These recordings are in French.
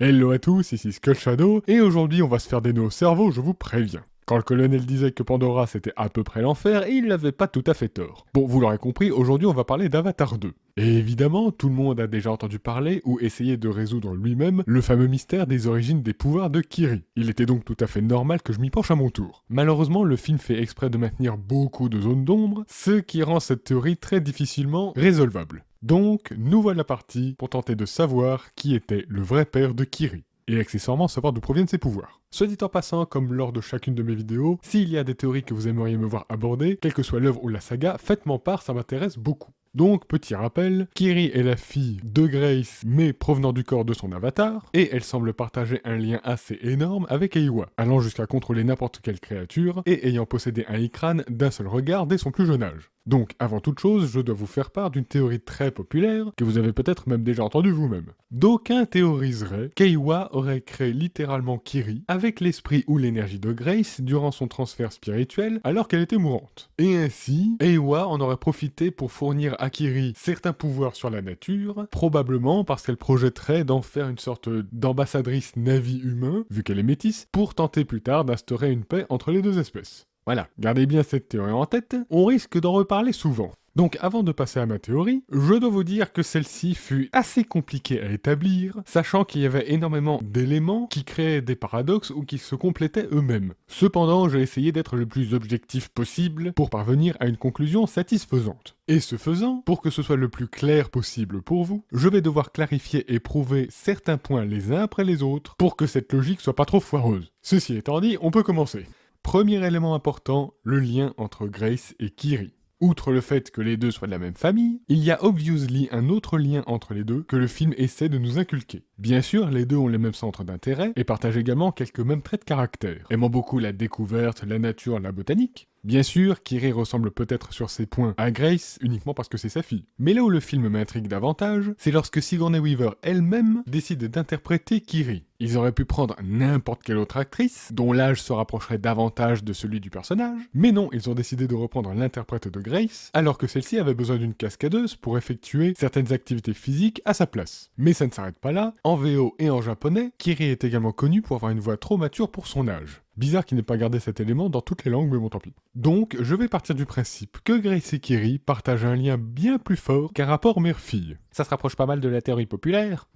Hello à tous, ici Skull Shadow, et aujourd'hui on va se faire des nœuds au cerveau, je vous préviens. Quand le colonel disait que Pandora c'était à peu près l'enfer, il n'avait pas tout à fait tort. Bon, vous l'aurez compris, aujourd'hui on va parler d'Avatar 2. Et évidemment, tout le monde a déjà entendu parler ou essayé de résoudre lui-même le fameux mystère des origines des pouvoirs de Kiri. Il était donc tout à fait normal que je m'y penche à mon tour. Malheureusement, le film fait exprès de maintenir beaucoup de zones d'ombre, ce qui rend cette théorie très difficilement résolvable. Donc, nous voilà partis pour tenter de savoir qui était le vrai père de Kiri, et accessoirement savoir d'où proviennent ses pouvoirs. Soit dit en passant, comme lors de chacune de mes vidéos, s'il y a des théories que vous aimeriez me voir aborder, quelle que soit l'œuvre ou la saga, faites-m'en part, ça m'intéresse beaucoup. Donc, petit rappel, Kiri est la fille de Grace, mais provenant du corps de son avatar, et elle semble partager un lien assez énorme avec Eywa, allant jusqu'à contrôler n'importe quelle créature, et ayant possédé un Ikran d'un seul regard dès son plus jeune âge. Donc, avant toute chose, je dois vous faire part d'une théorie très populaire, que vous avez peut-être même déjà entendue vous-même. D'aucuns théoriseraient qu'Eywa aurait créé littéralement Kiri avec l'esprit ou l'énergie de Grace durant son transfert spirituel alors qu'elle était mourante. Et ainsi, Eywa en aurait profité pour fournir à Kiri certains pouvoirs sur la nature, probablement parce qu'elle projetterait d'en faire une sorte d'ambassadrice Na'vi humain, vu qu'elle est métisse, pour tenter plus tard d'instaurer une paix entre les deux espèces. Voilà, gardez bien cette théorie en tête, on risque d'en reparler souvent. Donc avant de passer à ma théorie, je dois vous dire que celle-ci fut assez compliquée à établir, sachant qu'il y avait énormément d'éléments qui créaient des paradoxes ou qui se complétaient eux-mêmes. Cependant, j'ai essayé d'être le plus objectif possible pour parvenir à une conclusion satisfaisante. Et ce faisant, pour que ce soit le plus clair possible pour vous, je vais devoir clarifier et prouver certains points les uns après les autres pour que cette logique soit pas trop foireuse. Ceci étant dit, on peut commencer. Premier élément important, le lien entre Grace et Kiri. Outre le fait que les deux soient de la même famille, il y a obviously un autre lien entre les deux que le film essaie de nous inculquer. Bien sûr, les deux ont les mêmes centres d'intérêt et partagent également quelques mêmes traits de caractère, aimant beaucoup la découverte, la nature, la botanique. Bien sûr, Kiri ressemble peut-être sur ces points à Grace uniquement parce que c'est sa fille. Mais là où le film m'intrigue davantage, c'est lorsque Sigourney Weaver elle-même décide d'interpréter Kiri. Ils auraient pu prendre n'importe quelle autre actrice, dont l'âge se rapprocherait davantage de celui du personnage, mais non, ils ont décidé de reprendre l'interprète de Grace, alors que celle-ci avait besoin d'une cascadeuse pour effectuer certaines activités physiques à sa place. Mais ça ne s'arrête pas là, en VO et en japonais, Kiri est également connu pour avoir une voix trop mature pour son âge. Bizarre qu'il n'ait pas gardé cet élément dans toutes les langues, mais bon tant pis. Donc, je vais partir du principe que Grace et Kiri partagent un lien bien plus fort qu'un rapport mère-fille. Ça se rapproche pas mal de la théorie populaire.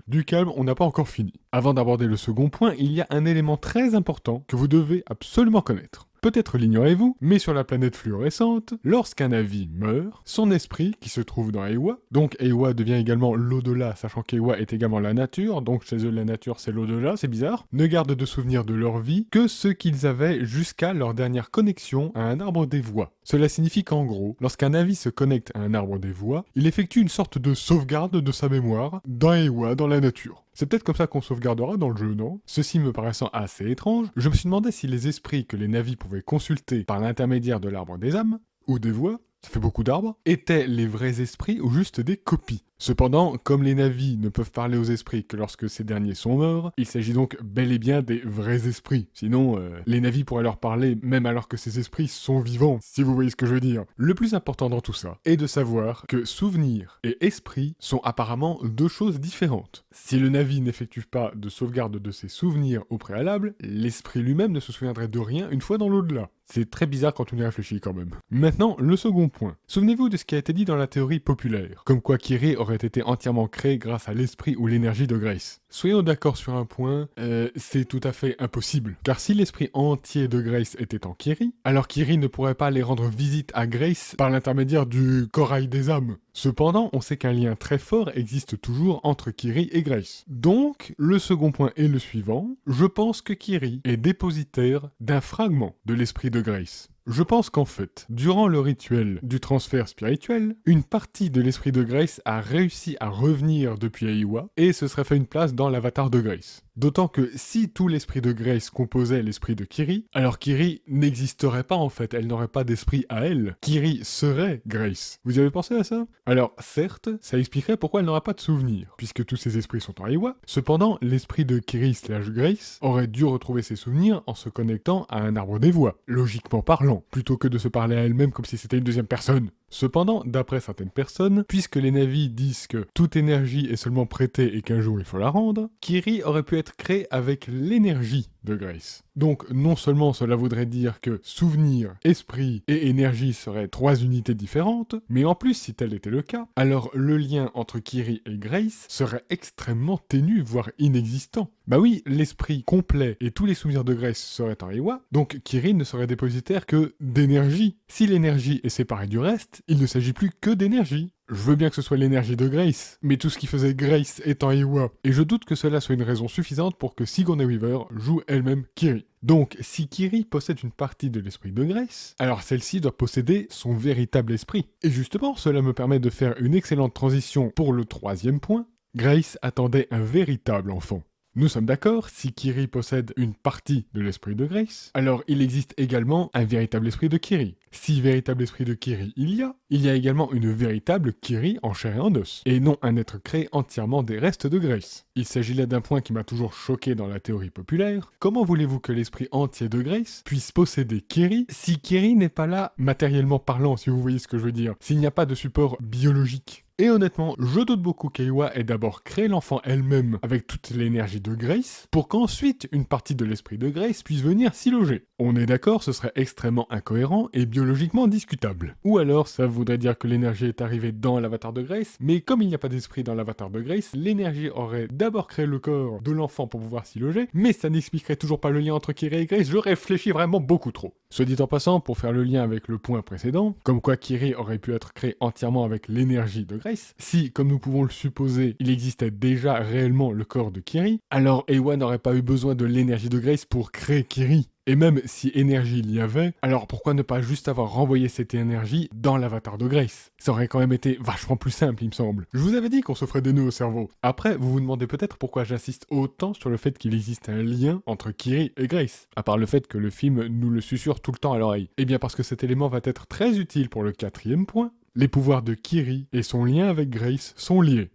Du calme, on n'a pas encore fini. Avant d'aborder le second point, il y a un élément très important que vous devez absolument connaître. Peut-être l'ignorez-vous, mais sur la planète fluorescente, lorsqu'un Na'vi meurt, son esprit, qui se trouve dans Eywa, donc Eywa devient également l'au-delà, sachant qu'Eywa est également la nature, donc chez eux la nature c'est l'au-delà, c'est bizarre, ne garde de souvenirs de leur vie que ce qu'ils avaient jusqu'à leur dernière connexion à un arbre des voies. Cela signifie qu'en gros, lorsqu'un Na'vi se connecte à un arbre des voies, il effectue une sorte de sauvegarde de sa mémoire dans Eywa, dans la nature. C'est peut-être comme ça qu'on sauvegardera dans le jeu, non? Ceci me paraissant assez étrange, je me suis demandé si les esprits que les Na'vi pouvaient consulter par l'intermédiaire de l'arbre des âmes, ou des voix, ça fait beaucoup d'arbres, étaient les vrais esprits ou juste des copies. Cependant, comme les Na'vi ne peuvent parler aux esprits que lorsque ces derniers sont morts, il s'agit donc bel et bien des vrais esprits. Sinon, les Na'vi pourraient leur parler même alors que ces esprits sont vivants, si vous voyez ce que je veux dire. Le plus important dans tout ça est de savoir que souvenir et esprit sont apparemment deux choses différentes. Si le Na'vi n'effectue pas de sauvegarde de ses souvenirs au préalable, l'esprit lui-même ne se souviendrait de rien une fois dans l'au-delà. C'est très bizarre quand on y réfléchit quand même. Maintenant, le second point. Souvenez-vous de ce qui a été dit dans la théorie populaire, comme quoi Kiri aurait été entièrement créé grâce à l'esprit ou l'énergie de Grace. Soyons d'accord sur un point, c'est tout à fait impossible. Car si l'esprit entier de Grace était en Kiri, alors Kiri ne pourrait pas aller rendre visite à Grace par l'intermédiaire du corail des âmes. Cependant, on sait qu'un lien très fort existe toujours entre Kiri et Grace. Donc, le second point est le suivant. Je pense que Kiri est dépositaire d'un fragment de l'esprit de Grace. Je pense qu'en fait, durant le rituel du transfert spirituel, une partie de l'esprit de Grace a réussi à revenir depuis Eywa et se serait fait une place dans l'avatar de Grace. D'autant que si tout l'esprit de Grace composait l'esprit de Kiri, alors Kiri n'existerait pas en fait, elle n'aurait pas d'esprit à elle. Kiri serait Grace. Vous y avez pensé à ça? Alors certes, ça expliquerait pourquoi elle n'aura pas de souvenirs, puisque tous ses esprits sont en Eywa. Cependant, l'esprit de Kiri/Grace aurait dû retrouver ses souvenirs en se connectant à un arbre des voix, logiquement parlant, plutôt que de se parler à elle-même comme si c'était une deuxième personne. Cependant, d'après certaines personnes, puisque les Na'vi disent que toute énergie est seulement prêtée et qu'un jour il faut la rendre, Kiri aurait pu être créé avec l'énergie de Grace. Donc non seulement cela voudrait dire que souvenir, esprit et énergie seraient 3 unités différentes, mais en plus si tel était le cas, alors le lien entre Kiri et Grace serait extrêmement ténu, voire inexistant. Bah oui, l'esprit complet et tous les souvenirs de Grace seraient en Eywa, donc Kiri ne serait dépositaire que d'énergie. Si l'énergie est séparée du reste, il ne s'agit plus que d'énergie. Je veux bien que ce soit l'énergie de Grace, mais tout ce qui faisait Grace est en Eywa, et je doute que cela soit une raison suffisante pour que Sigourney Weaver joue elle-même Kiri. Donc, si Kiri possède une partie de l'esprit de Grace, alors celle-ci doit posséder son véritable esprit. Et justement, cela me permet de faire une excellente transition pour le 3e point. Grace attendait un véritable enfant. Nous sommes d'accord, si Kiri possède une partie de l'esprit de Grace, alors il existe également un véritable esprit de Kiri. Si véritable esprit de Kiri il y a également une véritable Kiri en chair et en os, et non un être créé entièrement des restes de Grace. Il s'agit là d'un point qui m'a toujours choqué dans la théorie populaire. Comment voulez-vous que l'esprit entier de Grace puisse posséder Kiri si Kiri n'est pas là matériellement parlant, si vous voyez ce que je veux dire, s'il n'y a pas de support biologique? Et honnêtement, je doute beaucoup qu'Eywa ait d'abord créé l'enfant elle-même avec toute l'énergie de Grace, pour qu'ensuite une partie de l'esprit de Grace puisse venir s'y loger. On est d'accord, ce serait extrêmement incohérent et biologiquement discutable. Ou alors, ça voudrait dire que l'énergie est arrivée dans l'avatar de Grace, mais comme il n'y a pas d'esprit dans l'avatar de Grace, l'énergie aurait d'abord créé le corps de l'enfant pour pouvoir s'y loger, mais ça n'expliquerait toujours pas le lien entre Kiri et Grace, je réfléchis vraiment beaucoup trop. Soit dit en passant, pour faire le lien avec le point précédent, comme quoi Kiri aurait pu être créé entièrement avec l'énergie de Grace, si, comme nous pouvons le supposer, il existait déjà réellement le corps de Kiri, alors Eywa n'aurait pas eu besoin de l'énergie de Grace pour créer Kiri. Et même si énergie il y avait, alors pourquoi ne pas juste avoir renvoyé cette énergie dans l'avatar de Grace? Ça aurait quand même été vachement plus simple, il me semble. Je vous avais dit qu'on se ferait des nœuds au cerveau. Après, vous vous demandez peut-être pourquoi j'insiste autant sur le fait qu'il existe un lien entre Kiri et Grace, à part le fait que le film nous le susurre tout le temps à l'oreille. Eh bien parce que cet élément va être très utile pour le 4e point. Les pouvoirs de Kiri et son lien avec Grace sont liés.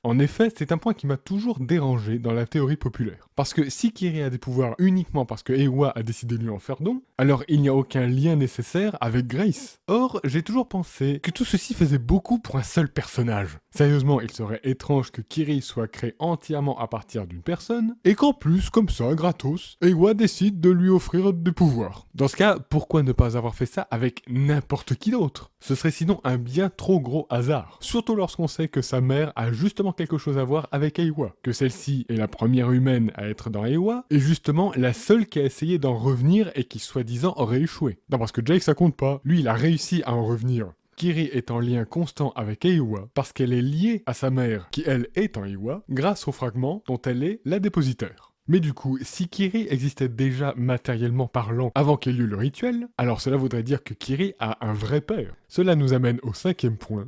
En effet, c'est un point qui m'a toujours dérangé dans la théorie populaire. Parce que si Kiri a des pouvoirs uniquement parce que Eywa a décidé de lui en faire don, alors il n'y a aucun lien nécessaire avec Grace. Or, j'ai toujours pensé que tout ceci faisait beaucoup pour un seul personnage. Sérieusement, il serait étrange que Kiri soit créé entièrement à partir d'une personne, et qu'en plus, comme ça, gratos, Eywa décide de lui offrir des pouvoirs. Dans ce cas, pourquoi ne pas avoir fait ça avec n'importe qui d'autre? Ce serait sinon un bien trop gros hasard. Surtout lorsqu'on sait que sa mère a justement quelque chose à voir avec Eywa, que celle-ci est la première humaine à être dans Eywa, et justement la seule qui a essayé d'en revenir et qui soi-disant aurait échoué. Non, parce que Jake ça compte pas, lui il a réussi à en revenir. Kiri est en lien constant avec Eywa parce qu'elle est liée à sa mère, qui elle est en Eywa, grâce au fragment dont elle est la dépositaire. Mais du coup, si Kiri existait déjà matériellement parlant avant qu'il y eut le rituel, alors cela voudrait dire que Kiri a un vrai père. Cela nous amène au 5e point.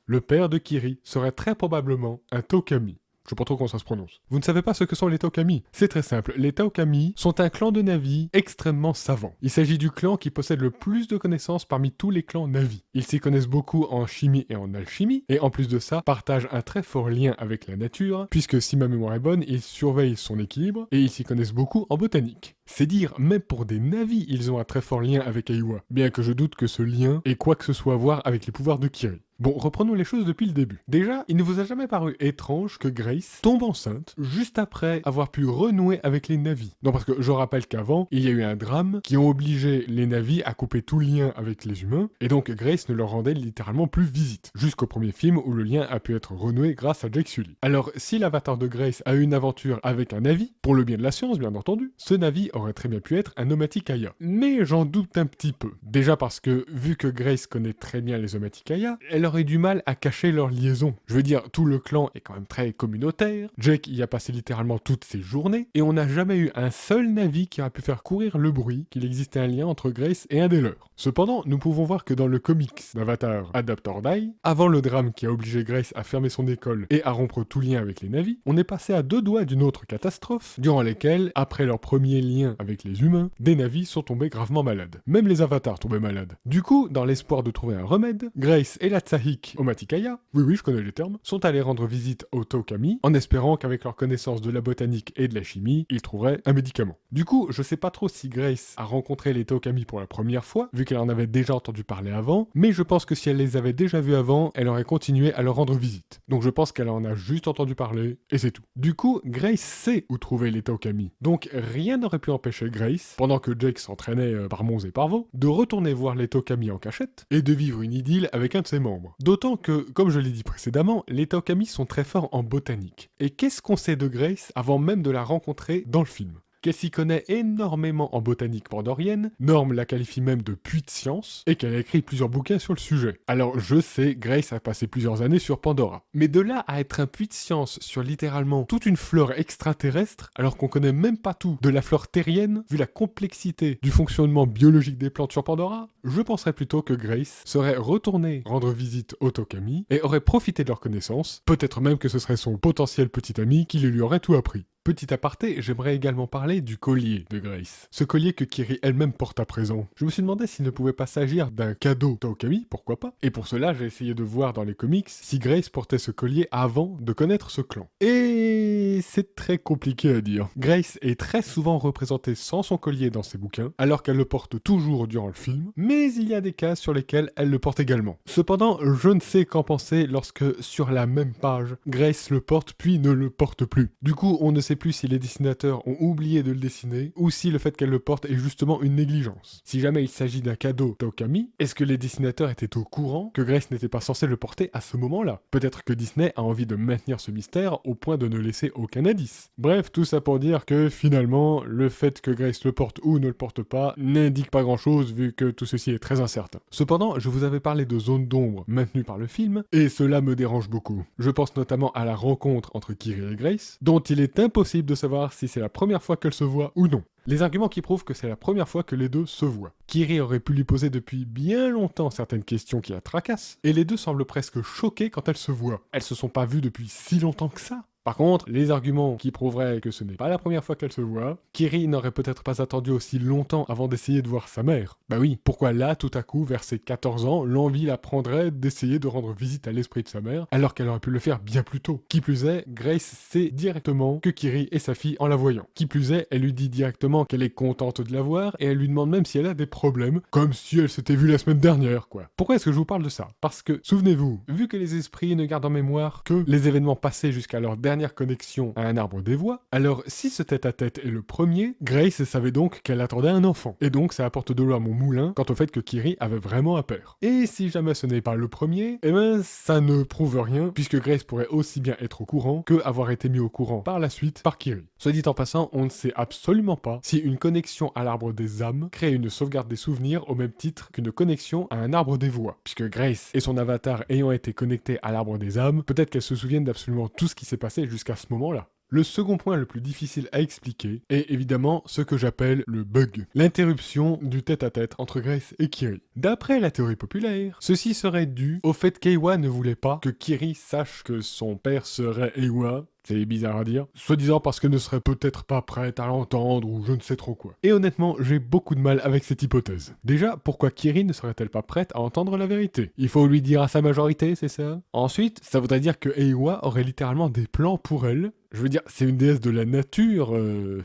Le père de Kiri serait très probablement un Tokami. Je sais pas trop comment ça se prononce. Vous ne savez pas ce que sont les Taokami? C'est très simple. Les Taokami sont un clan de Na'vi extrêmement savant. Il s'agit du clan qui possède le plus de connaissances parmi tous les clans Na'vi. Ils s'y connaissent beaucoup en chimie et en alchimie, et en plus de ça, partagent un très fort lien avec la nature, puisque si ma mémoire est bonne, ils surveillent son équilibre, et ils s'y connaissent beaucoup en botanique. C'est dire, même pour des Na'vi, ils ont un très fort lien avec Eywa, bien que je doute que ce lien ait quoi que ce soit à voir avec les pouvoirs de Kiri. Bon, reprenons les choses depuis le début. Déjà, il ne vous a jamais paru étrange que Grace tombe enceinte juste après avoir pu renouer avec les Na'vi. Non, parce que je rappelle qu'avant, il y a eu un drame qui ont obligé les Na'vi à couper tout lien avec les humains, et donc Grace ne leur rendait littéralement plus visite, jusqu'au premier film où le lien a pu être renoué grâce à Jake Sully. Alors, si l'avatar de Grace a eu une aventure avec un Na'vi, pour le bien de la science bien entendu, ce Na'vi aurait très bien pu être un Omaticaya. Mais j'en doute un petit peu. Déjà parce que, vu que Grace connaît très bien les Omaticaya, elle aurait du mal à cacher leur liaison. Je veux dire, tout le clan est quand même très communautaire, Jake y a passé littéralement toutes ses journées, et on n'a jamais eu un seul Na'vi qui a pu faire courir le bruit qu'il existait un lien entre Grace et un des leurs. Cependant, nous pouvons voir que dans le comics d'Avatar Adapt or Die, avant le drame qui a obligé Grace à fermer son école et à rompre tout lien avec les Na'vi, on est passé à 2 doigts d'une autre catastrophe, durant lesquelles, après leur premier lien avec les humains, des Na'vi sont tombés gravement malades. Même les avatars tombaient malades. Du coup, dans l'espoir de trouver un remède, Grace et la Masahiko Omatikaya, oui je connais les termes, sont allés rendre visite aux Tokami en espérant qu'avec leur connaissance de la botanique et de la chimie, ils trouveraient un médicament. Du coup, je sais pas trop si Grace a rencontré les Tokami pour la première fois, vu qu'elle en avait déjà entendu parler avant, mais je pense que si elle les avait déjà vus avant, elle aurait continué à leur rendre visite. Donc je pense qu'elle en a juste entendu parler, et c'est tout. Du coup, Grace sait où trouver les Tokami. Donc rien n'aurait pu empêcher Grace, pendant que Jake s'entraînait par Mons et par Vaux, de retourner voir les Tokami en cachette, et de vivre une idylle avec un de ses membres. D'autant que, comme je l'ai dit précédemment, les Tokami sont très forts en botanique. Et qu'est-ce qu'on sait de Grace avant même de la rencontrer dans le film ? Qu'elle s'y connaît énormément en botanique pandorienne, Norm la qualifie même de puits de science, et qu'elle a écrit plusieurs bouquins sur le sujet. Alors je sais, Grace a passé plusieurs années sur Pandora. Mais de là à être un puits de science sur littéralement toute une flore extraterrestre, alors qu'on connaît même pas tout de la flore terrienne, vu la complexité du fonctionnement biologique des plantes sur Pandora, je penserais plutôt que Grace serait retournée rendre visite aux Tokami, et aurait profité de leur connaissance, peut-être même que ce serait son potentiel petit ami qui lui aurait tout appris. Petit aparté, j'aimerais également parler du collier de Grace. Ce collier que Kiri elle-même porte à présent. Je me suis demandé s'il ne pouvait pas s'agir d'un cadeau Tokami, pourquoi pas. Et pour cela, j'ai essayé de voir dans les comics si Grace portait ce collier avant de connaître ce clan. Et c'est très compliqué à dire. Grace est très souvent représentée sans son collier dans ses bouquins, alors qu'elle le porte toujours durant le film, mais il y a des cas sur lesquels elle le porte également. Cependant, je ne sais qu'en penser lorsque, sur la même page, Grace le porte puis ne le porte plus. Du coup, on ne sait plus si les dessinateurs ont oublié de le dessiner ou si le fait qu'elle le porte est justement une négligence. Si jamais il s'agit d'un cadeau Tokami, est-ce que les dessinateurs étaient au courant que Grace n'était pas censée le porter à ce moment-là? Peut-être que Disney a envie de maintenir ce mystère au point de ne laisser aucun indice. Bref, tout ça pour dire que finalement, le fait que Grace le porte ou ne le porte pas n'indique pas grand-chose vu que tout ceci est très incertain. Cependant, je vous avais parlé de zones d'ombre maintenues par le film et cela me dérange beaucoup. Je pense notamment à la rencontre entre Kiri et Grace, dont il est impossible de savoir si c'est la première fois qu'elle se voit ou non. Les arguments qui prouvent que c'est la première fois que les deux se voient. Kiri aurait pu lui poser depuis bien longtemps certaines questions qui la tracassent, et les deux semblent presque choqués quand elles se voient. Elles se sont pas vues depuis si longtemps que ça. Par contre, les arguments qui prouveraient que ce n'est pas la première fois qu'elle se voit, Kiri n'aurait peut-être pas attendu aussi longtemps avant d'essayer de voir sa mère. Bah oui, pourquoi là, tout à coup, vers ses 14 ans, l'envie la prendrait d'essayer de rendre visite à l'esprit de sa mère, alors qu'elle aurait pu le faire bien plus tôt. Qui plus est, Grace sait directement que Kiri est sa fille en la voyant. Qui plus est, elle lui dit directement qu'elle est contente de la voir, et elle lui demande même si elle a des problèmes, comme si elle s'était vue la semaine dernière, quoi. Pourquoi est-ce que je vous parle de ça? Parce que, souvenez-vous, vu que les esprits ne gardent en mémoire que les événements passés jusqu'à leur dernière connexion à un arbre des voix, alors si ce tête-à-tête est le premier, Grace savait donc qu'elle attendait un enfant. Et donc ça apporte de l'eau à mon moulin quant au fait que Kiri avait vraiment un père. Et si jamais ce n'est pas le premier, eh ben ça ne prouve rien, puisque Grace pourrait aussi bien être au courant que avoir été mis au courant par la suite par Kiri. Soit dit en passant, on ne sait absolument pas si une connexion à l'arbre des âmes crée une sauvegarde des souvenirs au même titre qu'une connexion à un arbre des voix. Puisque Grace et son avatar ayant été connectés à l'arbre des âmes, peut-être qu'elles se souviennent d'absolument tout ce qui s'est passé jusqu'à ce moment-là. Le second point le plus difficile à expliquer est évidemment ce que j'appelle le bug, l'interruption du tête-à-tête entre Grace et Kiri. D'après la théorie populaire, ceci serait dû au fait qu'Eiwa ne voulait pas que Kiri sache que son père serait Eiwa. C'est bizarre à dire. Soi-disant parce qu'elle ne serait peut-être pas prête à l'entendre ou je ne sais trop quoi. Et honnêtement, j'ai beaucoup de mal avec cette hypothèse. Déjà, pourquoi Kiri ne serait-elle pas prête à entendre la vérité? Il faut lui dire à sa majorité, c'est ça? Ensuite, ça voudrait dire que Eiwa aurait littéralement des plans pour elle. Je veux dire, c'est une déesse de la nature,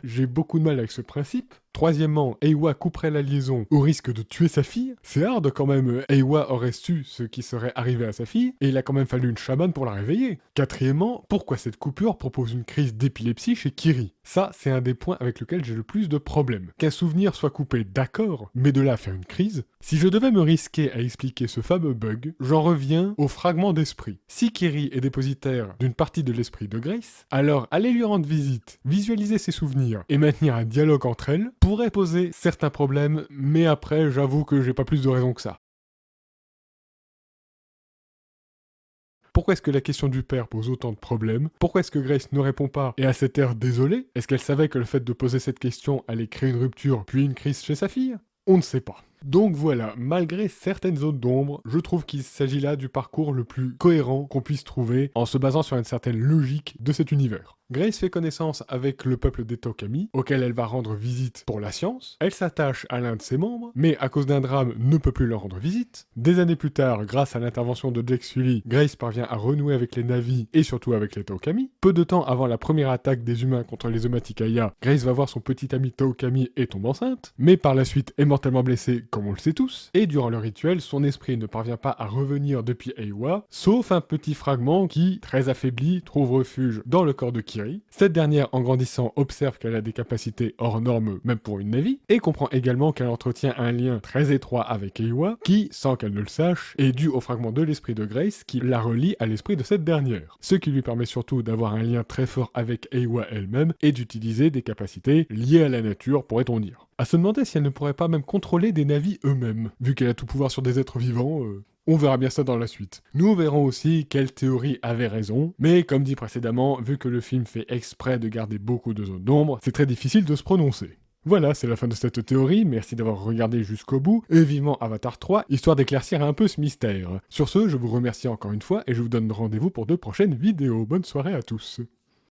j'ai beaucoup de mal avec ce principe. Troisièmement, Eiwa couperait la liaison au risque de tuer sa fille. C'est hard quand même, Eiwa aurait su ce qui serait arrivé à sa fille, et il a quand même fallu une chamane pour la réveiller. Quatrièmement, pourquoi cette coupure propose une crise d'épilepsie chez Kiri? Ça, c'est un des points avec lequel j'ai le plus de problèmes. Qu'un souvenir soit coupé, d'accord, mais de là à faire une crise? Si je devais me risquer à expliquer ce fameux bug, j'en reviens au fragment d'esprit. Si Kiri est dépositaire d'une partie de l'esprit de Grace, alors aller lui rendre visite, visualiser ses souvenirs et maintenir un dialogue entre elles pourrait poser certains problèmes, mais après, j'avoue que j'ai pas plus de raison que ça. Pourquoi est-ce que la question du père pose autant de problèmes? Pourquoi est-ce que Grace ne répond pas et a cet air désolé? Est-ce qu'elle savait que le fait de poser cette question allait créer une rupture puis une crise chez sa fille? On ne sait pas. Donc voilà, malgré certaines zones d'ombre, je trouve qu'il s'agit là du parcours le plus cohérent qu'on puisse trouver en se basant sur une certaine logique de cet univers. Grace fait connaissance avec le peuple des Tokami, auquel elle va rendre visite pour la science. Elle s'attache à l'un de ses membres, mais à cause d'un drame ne peut plus leur rendre visite. Des années plus tard, grâce à l'intervention de Jake Sully, Grace parvient à renouer avec les Na'vi et surtout avec les Tokami. Peu de temps avant la première attaque des humains contre les Omaticaya, Grace va voir son petit ami Tokami et tombe enceinte, mais par la suite est mortellement blessée, comme on le sait tous, et durant le rituel, son esprit ne parvient pas à revenir depuis Eywa, sauf un petit fragment qui, très affaibli, trouve refuge dans le corps de Kiri. Cette dernière, en grandissant, observe qu'elle a des capacités hors normes, même pour une Na'vi, et comprend également qu'elle entretient un lien très étroit avec Eywa, qui, sans qu'elle ne le sache, est dû au fragment de l'esprit de Grace qui la relie à l'esprit de cette dernière. Ce qui lui permet surtout d'avoir un lien très fort avec Eywa elle-même et d'utiliser des capacités liées à la nature, pourrait-on dire. À se demander si elle ne pourrait pas même contrôler des Na'vi eux-mêmes, vu qu'elle a tout pouvoir sur des êtres vivants. On verra bien ça dans la suite. Nous verrons aussi quelle théorie avait raison, mais comme dit précédemment, vu que le film fait exprès de garder beaucoup de zones d'ombre, c'est très difficile de se prononcer. Voilà, c'est la fin de cette théorie, merci d'avoir regardé jusqu'au bout, et vivement Avatar 3, histoire d'éclaircir un peu ce mystère. Sur ce, je vous remercie encore une fois, et je vous donne rendez-vous pour de prochaines vidéos. Bonne soirée à tous.